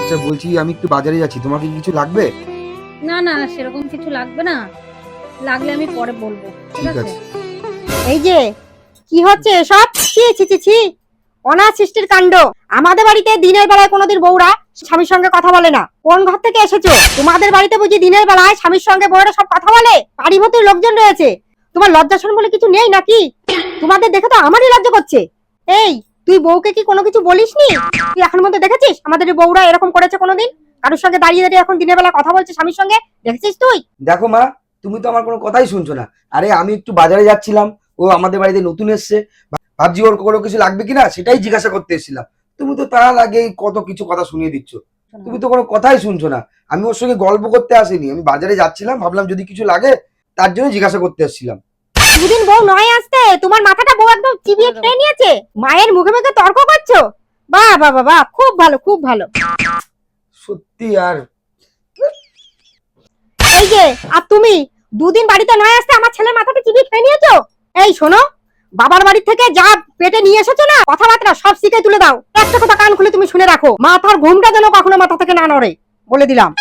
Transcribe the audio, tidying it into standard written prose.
আচ্ছা বলছি আমি একটু বাজারে যাচ্ছি, তোমার কি কিছু লাগবে? না না, সেরকম কিছু লাগবে না, লাগলে আমি পরে বলবো, ঠিক ঠিক আছে? আছে। এই যে কি হচ্ছে এসব? ছি ছি ছি ছি, অনাথ সৃষ্টির কাণ্ড। আমাদের বাড়িতে দিনের বেলায় কোনোদিন বউরা স্বামীর সঙ্গে কথা বলে না। কোন ঘর থেকে এসেছো? তোমাদের বাড়িতে বুঝি দিনের বেলায় স্বামীর সঙ্গে বউরা সব কথা বলে? পারিভূতির লোকজন রয়েছে, তোমার লজ্জাশন বলে কিছু নেই নাকি? তোমাদের দেখে তো আমারই লজ্জা করছে। এই, তুই বউকে কি কোনো কিছু বলিসনি? তুই এখন মধ্যে দেখেছিস আমাদের এই বউরা এরকম করেছে কোনোদিন? কারোর সঙ্গে দাঁড়িয়ে দাঁড়িয়ে এখন দিনের বেলা কথা বলছে স্বামীর সঙ্গে, দেখেছিস তুই? দেখো মা, তুমি তো আমার কোনো কথাই শুনছো না। আরে আমি একটু বাজারে যাচ্ছিলাম, ও আমাদের বাড়িতে নতুন এসছে, ভাবছি ওর কোনো কিছু লাগবে কিনা সেটাই জিজ্ঞাসা করতে এসেছিলাম। তুমি তো তার আগেই কত কিছু কথা শুনিয়ে দিচ্ছ, তুমি তো কোনো কথাই শুনছো না। আমি ওর সঙ্গে গল্প করতে আসিনি, আমি বাজারে যাচ্ছিলাম, ভাবলাম যদি কিছু লাগে তার জন্য জিজ্ঞাসা করতে এসেছিলাম। দুদিন বউ নয় আসতে তোমার মাথাটা বউ একদম চিবিয়ে খেয়ে নিয়েছে। মায়ের মুখে মুখে তর্ক করছো? বাহ বাহ বাহ বাহ, খুব ভালো খুব ভালো। সত্যি। আর এই যে, আর তুমি দুদিন বাড়িতে নয় আসতে আমার ছেলের মাথাটা চিবিয়ে খেয়ে নিয়েছো। এই শোনো, বাবার বাড়ি থেকে যা পেটে নিয়ে এসেছো না, কথাবার্তা সব শিখে তুলে দাও। একটা কথা কান খুলে তুমি শুনে রাখো, মাথার ঘুমটা যেন কখনো মাথা থেকে না নড়ে, বলে দিলাম।